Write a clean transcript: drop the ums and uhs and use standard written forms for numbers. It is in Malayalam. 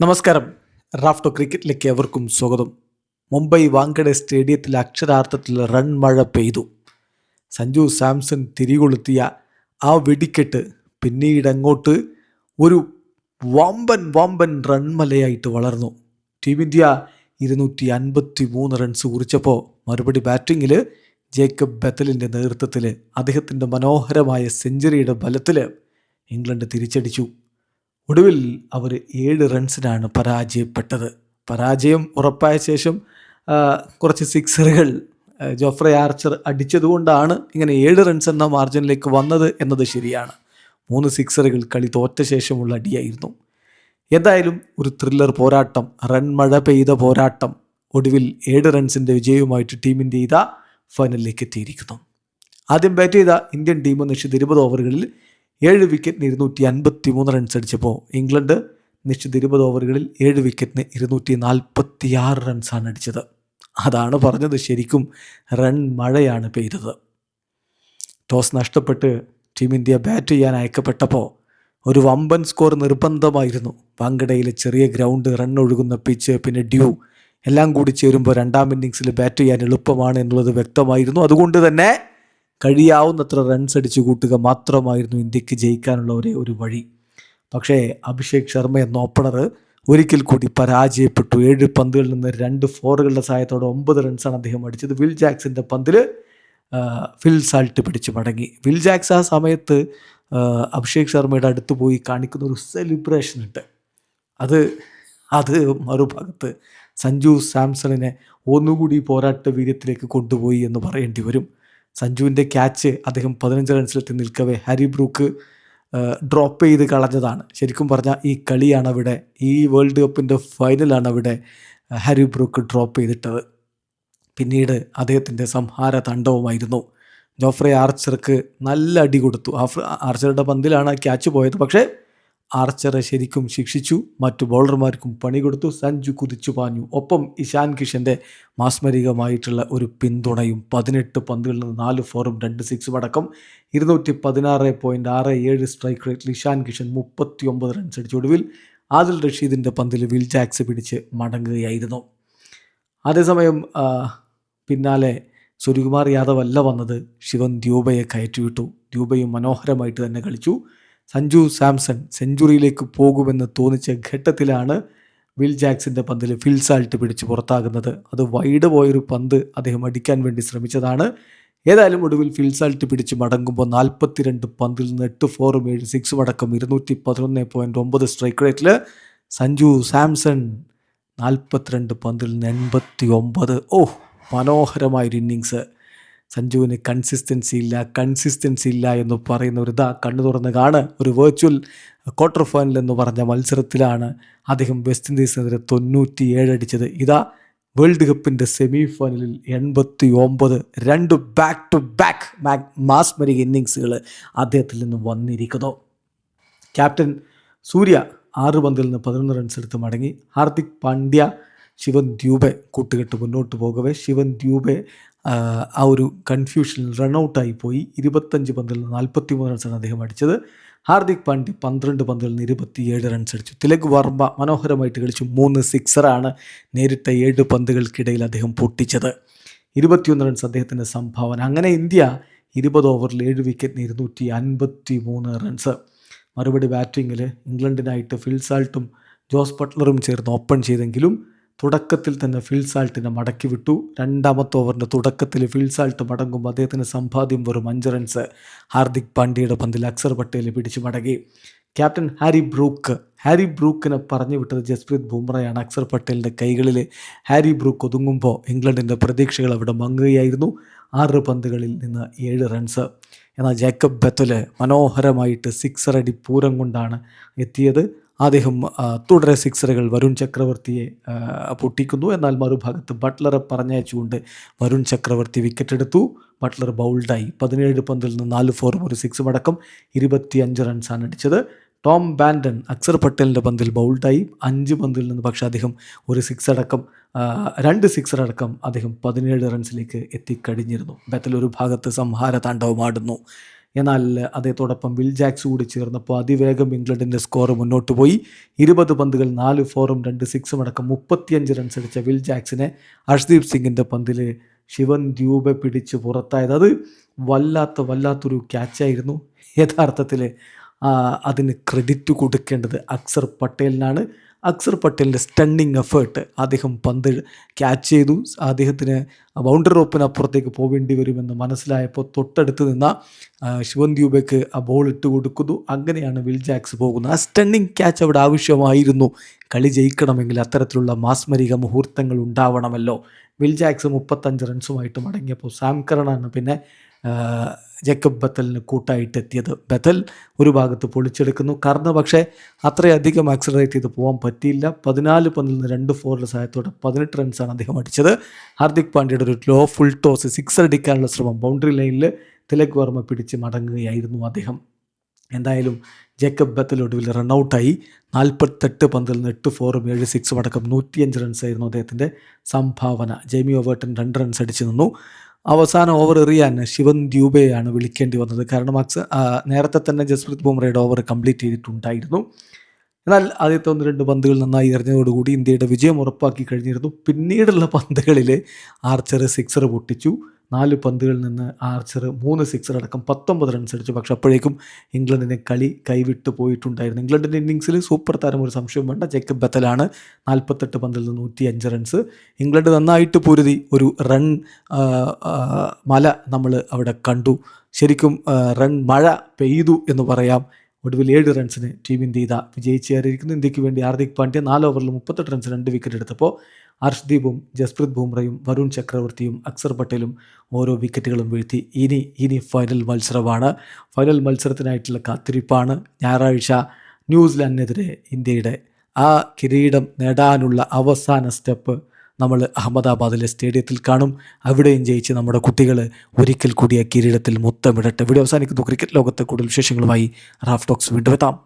നമസ്കാരം. റാഫ്റ്റോ ക്രിക്കറ്റിലേക്ക് എവർക്കും സ്വാഗതം. മുംബൈ വാങ്കഡെ സ്റ്റേഡിയത്തിൽ അക്ഷരാർത്ഥത്തിൽ റൺ മഴ പെയ്തു. സഞ്ജു സാംസൺ തിരികൊളുത്തിയ ആ വെടിക്കെട്ട് പിന്നീടങ്ങോട്ട് ഒരു വമ്പൻ റൺമലയായിട്ട് വളർന്നു. ടീം ഇന്ത്യ 253 റൺസ് കുറിച്ചപ്പോൾ മറുപടി ബാറ്റിങ്ങിൽ ജേക്കബ് ബെത്തലിൻ്റെ നേതൃത്വത്തിൽ അദ്ദേഹത്തിൻ്റെ മനോഹരമായ സെഞ്ചുറിയുടെ ബലത്തിൽ ഇംഗ്ലണ്ട് തിരിച്ചടിച്ചു. ഒടുവിൽ അവർ 7 റൺസിനാണ് പരാജയപ്പെട്ടത്. പരാജയം ഉറപ്പായ ശേഷം കുറച്ച് സിക്സറുകൾ ജോഫ്രെ ആർച്ചർ അടിച്ചതുകൊണ്ടാണ് ഇങ്ങനെ 7 റൺസ് എന്ന മാർജിനിലേക്ക് വന്നത് എന്നത് ശരിയാണ്. 3 സിക്സറുകൾ കളി തോറ്റ ശേഷമുള്ള അടിയായിരുന്നു. എന്തായാലും ഒരു ത്രില്ലർ പോരാട്ടം, റൺ മഴ പെയ്ത പോരാട്ടം. ഒടുവിൽ 7 റൺസിൻ്റെ വിജയവുമായിട്ട് ടീം ഇന്ത്യ ഇതാ ഫൈനലിലേക്ക് എത്തിയിരിക്കുന്നു. ആദ്യം ബാറ്റ് ചെയ്ത ഇന്ത്യൻ ടീം നിശ്ചിത 20 ഓവറുകളിൽ 7 വിക്കറ്റിന് 253 റൺസ് അടിച്ചപ്പോൾ ഇംഗ്ലണ്ട് നിശ്ചിത 20 ഓവറുകളിൽ 7 വിക്കറ്റിന് 246 റൺസാണ് അടിച്ചത്. അതാണ് പറഞ്ഞത്, ശരിക്കും റൺ മഴയാണ് പെയ്തത്. ടോസ് നഷ്ടപ്പെട്ട് ടീം ഇന്ത്യ ബാറ്റ് ചെയ്യാൻ അയക്കപ്പെട്ടപ്പോൾ ഒരു വമ്പൻ സ്കോർ നിർബന്ധമായിരുന്നു. വാങ്കഡയിലെ ചെറിയ ഗ്രൗണ്ട്, റൺ ഒഴുകുന്ന പിച്ച്, പിന്നെ ഡ്യൂ എല്ലാം കൂടി ചേരുമ്പോൾ രണ്ടാം ഇന്നിങ്സിൽ ബാറ്റ് ചെയ്യാൻ എളുപ്പമാണ് എന്നുള്ളത് വ്യക്തമായിരുന്നു. അതുകൊണ്ട് തന്നെ കഴിയാവുന്നത്ര റൺസ് അടിച്ചു കൂട്ടുക മാത്രമായിരുന്നു ഇന്ത്യക്ക് ജയിക്കാനുള്ള ഒരു വഴി. പക്ഷേ അഭിഷേക് ശർമ്മ എന്ന ഓപ്പണർ ഒരിക്കൽ കൂടി പരാജയപ്പെട്ടു. 7 പന്തുകളിൽ നിന്ന് 2 ഫോറുകളുടെ സഹായത്തോടെ 9 റൺസാണ് അദ്ദേഹം അടിച്ചത്. വിൽ ജാക്സിൻ്റെ പന്തിൽ ഫിൽ സാൾട്ട് പിടിച്ച് മടങ്ങി. വിൽ ജാക്സ് ആ സമയത്ത് അഭിഷേക് ശർമ്മയുടെ അടുത്ത് പോയി കാണിക്കുന്ന ഒരു സെലിബ്രേഷൻ ഉണ്ട്. അത് മറുഭാഗത്ത് സഞ്ജു സാംസണിനെ ഒന്നുകൂടി പോരാട്ട വീര്യത്തിലേക്ക് കൊണ്ടുപോയി എന്ന് പറയേണ്ടി വരും. സഞ്ജുവിൻ്റെ ക്യാച്ച് അദ്ദേഹം 15 റൺസിലെത്തി നിൽക്കവേ ഹാരി ബ്രൂക്ക് ഡ്രോപ്പ് ചെയ്ത് കളഞ്ഞതാണ്. ശരിക്കും പറഞ്ഞാൽ ഈ കളിയാണ് അവിടെ, ഈ വേൾഡ് കപ്പിൻ്റെ ഫൈനലാണ് അവിടെ ഹാരി ബ്രൂക്ക് ഡ്രോപ്പ് ചെയ്തിട്ടത്. പിന്നീട് അദ്ദേഹത്തിൻ്റെ സംഹാര താണ്ഡവമായിരുന്നു. ജോഫ്രെ ആർച്ചർക്ക് നല്ല അടി കൊടുത്തു. ആർച്ചറുടെ പന്തിലാണ് ക്യാച്ച് പോയത്. പക്ഷേ ആർച്ചറെ ശരിക്കും ശിക്ഷിച്ചു. മറ്റു ബൗളർമാർക്കും പണി കൊടുത്തു. സഞ്ജു കുതിച്ചു പാഞ്ഞു. ഒപ്പം ഇഷാൻ കിഷൻ്റെ മാസ്മരികമായിട്ടുള്ള ഒരു പിന്തുണയും. 18 പന്തുകളിൽ നിന്ന് 4 ഫോറും 2 സിക്സും അടക്കം 216.67 സ്ട്രൈക്ക് റേറ്റിൽ ഇഷാൻ കിഷൻ 39 റൺസ് അടിച്ചു. ഒടുവിൽ ആദിൽ റഷീദിൻ്റെ പന്തിൽ വിൽ ജാക്സ് പിടിച്ച് മടങ്ങുകയായിരുന്നു. അതേസമയം പിന്നാലെ സൂര്യകുമാർ യാദവ് അല്ല വന്നത്, ശിവൻ ദ്യൂബയെ കയറ്റിവിട്ടു. ദ്യൂബയും മനോഹരമായിട്ട് തന്നെ കളിച്ചു. സഞ്ജു സാംസൺ സെഞ്ചുറിയിലേക്ക് പോകുമെന്ന് തോന്നിച്ച ഘട്ടത്തിലാണ് വിൽ ജാക്സിൻ്റെ പന്തിൽ ഫിൽ സാൾട്ട് പിടിച്ച് പുറത്താകുന്നത്. അത് വൈഡ് പോയൊരു പന്ത് അദ്ദേഹം അടിക്കാൻ വേണ്ടി ശ്രമിച്ചതാണ്. ഏതായാലും ഒടുവിൽ ഫിൽ സാൾട്ട് പിടിച്ച് മടങ്ങുമ്പോൾ 42 പന്തിൽ നിന്ന് 8 ഫോറും 7 സിക്സും അടക്കം 211.9 സ്ട്രൈക്ക് റേറ്റിൽ സഞ്ജു സാംസൺ 42 പന്തിൽ നിന്ന് 89. മനോഹരമായൊരു ഇന്നിങ്സ്. സഞ്ജുവിന് കൺസിസ്റ്റൻസി ഇല്ല എന്ന് പറയുന്ന ഒരു കണ്ണു തുറന്ന് കാണ്. ഒരു വെർച്വൽ ക്വാർട്ടർ ഫൈനൽ എന്ന് പറഞ്ഞ മത്സരത്തിലാണ് അദ്ദേഹം വെസ്റ്റ് ഇൻഡീസിനെതിരെ 97 അടിച്ചത്. വേൾഡ് കപ്പിൻ്റെ സെമി ഫൈനലിൽ 89. 2 ബാക്ക് ടു ബാക്ക് മാസ്മരിക ഇന്നിങ്സുകൾ അദ്ദേഹത്തിൽ നിന്ന് വന്നിരിക്കുന്നു. ക്യാപ്റ്റൻ സൂര്യ 6 പന്തിൽ നിന്ന് 11 റൺസ് എടുത്ത് മടങ്ങി. ഹാർദിക് പാണ്ഡ്യ, ശിവൻ ദ്യൂബെ കൂട്ടുകെട്ട് മുന്നോട്ട് പോകവേ ശിവൻ ദ്യൂബെ ആ ഒരു കൺഫ്യൂഷനിൽ റൺഔട്ടായി പോയി. 25 പന്തിൽ നിന്ന് 43 റൺസാണ് അദ്ദേഹം അടിച്ചത്. ഹാർദിക് പാണ്ഡ്യ 12 പന്തിൽ നിന്ന് 27 റൺസ് അടിച്ചു. തിലക് വർമ്മ മനോഹരമായിട്ട് കളിച്ചു. 3 സിക്സറാണ് നേരിട്ട 7 പന്തുകൾക്കിടയിൽ അദ്ദേഹം പൊട്ടിച്ചത്. 21 റൺസ് അദ്ദേഹത്തിൻ്റെ സംഭാവന. അങ്ങനെ ഇന്ത്യ 20 ഓവറിൽ 7 വിക്കറ്റിന് 253 റൺസ്. മറുപടി ബാറ്റിങ്ങിൽ ഇംഗ്ലണ്ടിനായിട്ട് ഫിൽ സാൾട്ടും ജോസ് ബട്ട്ലറും ചേർന്ന് ഓപ്പൺ ചെയ്തെങ്കിലും തുടക്കത്തിൽ തന്നെ ഫിൽ സാൾട്ടിനെ മടക്കി വിട്ടു. 2ാമത്തെ ഓവറിൻ്റെ തുടക്കത്തിൽ ഫിൽ സാൾട്ട് മടങ്ങുമ്പോൾ അദ്ദേഹത്തിൻ്റെ സമ്പാദ്യം വെറും 5 റൺസ്. ഹാർദിക് പാണ്ഡ്യയുടെ പന്തിൽ അക്സർ പട്ടേൽ പിടിച്ചു മടങ്ങി. ക്യാപ്റ്റൻ ഹാരി ബ്രൂക്കിനെ പറഞ്ഞു വിട്ടത് ജസ്പ്രീത് ബുംറയാണ്. അക്സർ പട്ടേലിൻ്റെ കൈകളിൽ ഹാരി ബ്രൂക്ക് ഒതുങ്ങുമ്പോൾ ഇംഗ്ലണ്ടിൻ്റെ പ്രതീക്ഷകൾ അവിടെ മങ്ങുകയായിരുന്നു. 6 പന്തുകളിൽ നിന്ന് 7 റൺസ്. എന്നാൽ ജേക്കബ് ബെത്തൽ മനോഹരമായിട്ട് സിക്സർ അടി പൂരം കൊണ്ടാണ് എത്തിയത്. അദ്ദേഹം തുടരെ സിക്സറുകൾ വരുൺ ചക്രവർത്തിയെ പൊട്ടിക്കുന്നു. എന്നാൽ മറുഭാഗത്ത് ബട്ട്ലറെ പറഞ്ഞയച്ചുകൊണ്ട് വരുൺ ചക്രവർത്തി വിക്കറ്റ് എടുത്തു. ബട്ട്ലർ ബൗൾഡായി. 17 പന്തിൽ നിന്ന് 4 ഫോറും 1 സിക്സും അടക്കം 25 റൺസാണ് അടിച്ചത്. ടോം ബാൻഡൻ അക്സർ പട്ടേലിൻ്റെ പന്തിൽ ബൗൾഡായി. 5 പന്തിൽ നിന്ന് പക്ഷേ അദ്ദേഹം 1 സിക്സ് അടക്കം 2 സിക്സർ അടക്കം അദ്ദേഹം 17 റൺസിലേക്ക് എത്തിക്കഴിഞ്ഞിരുന്നു. ബെത്തൽ ഒരു ഭാഗത്ത് സംഹാര താണ്ഡവമാടുന്നു. എന്നാൽ അദ്ദേഹത്തോടൊപ്പം വിൽ ജാക്സ് കൂടി ചേർന്നപ്പോൾ അതിവേഗം ഇംഗ്ലണ്ടിൻ്റെ സ്കോർ മുന്നോട്ട് പോയി. 20 പന്തുകൾ 4 4ഉം 2 6ഉം അടക്കം 35 റൺസ് അടിച്ച വിൽ ജാക്സിനെ അർഷ്ദീപ് സിംഗിൻ്റെ പന്തിൽ ശിവൻ ദ്യൂബെ പിടിച്ച് പുറത്തായത്. അത് വല്ലാത്തൊരു ക്യാച്ചായിരുന്നു. യഥാർത്ഥത്തിൽ അതിന് ക്രെഡിറ്റ് കൊടുക്കേണ്ടത് അക്സർ പട്ടേലിനാണ്. അക്സർ പട്ടേലിൻ്റെ സ്റ്റണ്ണിങ് എഫേർട്ട്. അദ്ദേഹം പന്ത് ക്യാച്ച് ചെയ്തു. അദ്ദേഹത്തിന് ബൗണ്ടറി റോപ്പിനപ്പുറത്തേക്ക് പോവേണ്ടി വരുമെന്ന് മനസ്സിലായപ്പോൾ തൊട്ടടുത്ത് നിന്ന ശിവൻ ദ്യൂബയ്ക്ക് ആ ബോൾ ഇട്ട് കൊടുക്കുന്നു. അങ്ങനെയാണ് വിൽ ജാക്സ് പോകുന്നത്. ആ സ്റ്റണ്ണിങ് ക്യാച്ച് അവിടെ ആവശ്യമായിരുന്നു. കളി ജയിക്കണമെങ്കിൽ അത്തരത്തിലുള്ള മാസ്മരിക മുഹൂർത്തങ്ങൾ ഉണ്ടാവണമല്ലോ. വിൽ ജാക്സ് 35 റൺസുമായിട്ട് മടങ്ങിയപ്പോൾ സാം കറണാണ് പിന്നെ ജേക്കബ് ബത്തലിന് കൂട്ടായിട്ടെത്തിയത്. ബത്തൽ ഒരു ഭാഗത്ത് പൊളിച്ചെടുക്കുന്നു. കർണ പക്ഷേ അത്രയധികം ആക്സലറേറ്റ് ചെയ്ത് പോകാൻ പറ്റിയില്ല. 14 പന്തിൽ നിന്ന് 2 4 സഹായത്തോടെ 18 റൺസാണ് അദ്ദേഹം അടിച്ചത്. ഹാർദിക് പാണ്ഡ്യയുടെ ഒരു ലോ ഫുൾ ടോസ് സിക്സർ അടിക്കാനുള്ള ശ്രമം ബൗണ്ടറി ലൈനിൽ തിലക് വർമ്മ പിടിച്ച് മടങ്ങുകയായിരുന്നു അദ്ദേഹം. എന്തായാലും ജേക്കബ് ബത്തൽ ഒടുവിൽ റണ്ണൗട്ടായി. 48 പന്തിൽ നിന്ന് 8 4ഉം 7 6ഉം അടക്കം 105 റൺസായിരുന്നു അദ്ദേഹത്തിൻ്റെ സംഭാവന. ജെയ്മി ഓവർട്ടൺ 2 റൺസ് അടിച്ചു നിന്നു. അവസാന ഓവർ എറിയാൻ ശിവൻ ദ്യൂബെയാണ് വിളിക്കേണ്ടി വന്നത്. കാരണം നേരത്തെ തന്നെ ജസ്പ്രീത് ബുംറയുടെ ഓവർ കംപ്ലീറ്റ് ചെയ്തിട്ടുണ്ടായിരുന്നു. എന്നാൽ ആദ്യത്തെ 1-2 പന്തുകൾ നന്നായി എറിഞ്ഞതോടുകൂടി ഇന്ത്യയുടെ വിജയം ഉറപ്പാക്കി കഴിഞ്ഞിരുന്നു. പിന്നീടുള്ള പന്തുകളിൽ ആർച്ചർ സിക്സർ പൊട്ടിച്ചു. 4 പന്തുകളിൽ നിന്ന് ആർച്ചർ 3 സിക്സർ അടക്കം 19 റൺസ് അടിച്ചു. പക്ഷെ അപ്പോഴേക്കും ഇംഗ്ലണ്ടിനെ കളി കൈവിട്ട് പോയിട്ടുണ്ടായിരുന്നു. ഇംഗ്ലണ്ടിൻ്റെ ഇന്നിങ്സിൽ സൂപ്പർ താരം ഒരു സംശയം വേണ്ട, ജേക്കബ് ബത്തലാണ്. 48 പന്തിൽ നിന്ന് 105 റൺസ്. ഇംഗ്ലണ്ട് നന്നായിട്ട് പൊരുതി. ഒരു റൺ മല നമ്മൾ അവിടെ കണ്ടു. ശരിക്കും റൺ മഴ പെയ്തു എന്ന് പറയാം. ഒടുവിൽ 7 റൺസിന് ടീം ഇന്ത്യ ഇതാ വിജയിച്ചേറിയിരിക്കുന്നു. ഇന്ത്യക്ക് വേണ്ടി ഹാർദിക് പാണ്ഡ്യ 4 ഓവറിൽ 38 റൺസ് 2 വിക്കറ്റ് എടുത്തപ്പോൾ അർഷ്ദീപും ജസ്പ്രീത് ബുംറയും വരുൺ ചക്രവർത്തിയും അക്സർ പട്ടേലും ഓരോ വിക്കറ്റുകളും വീഴ്ത്തി. ഇനി ഫൈനൽ മത്സരമാണ്. ഫൈനൽ മത്സരത്തിനായിട്ടുള്ള കാത്തിരിപ്പാണ്. ഞായറാഴ്ച ന്യൂസിലാൻഡിനെതിരെ ഇന്ത്യയുടെ ആ കിരീടം നേടാനുള്ള അവസാന സ്റ്റെപ്പ് നമ്മൾ അഹമ്മദാബാദിലെ സ്റ്റേഡിയത്തിൽ കാണും. അവിടെയും ജയിച്ച് നമ്മുടെ കുട്ടികൾ ഒരിക്കൽ കൂടി ആ കിരീടത്തിൽ മുത്തമിടട്ടെ. വീഡിയോ അവസാനിക്കുന്നു. ക്രിക്കറ്റ് ലോകത്തെ കൂടുതൽ വിശേഷങ്ങളുമായി റാഫ് ടോക്സ് വീണ്ടും എത്താം.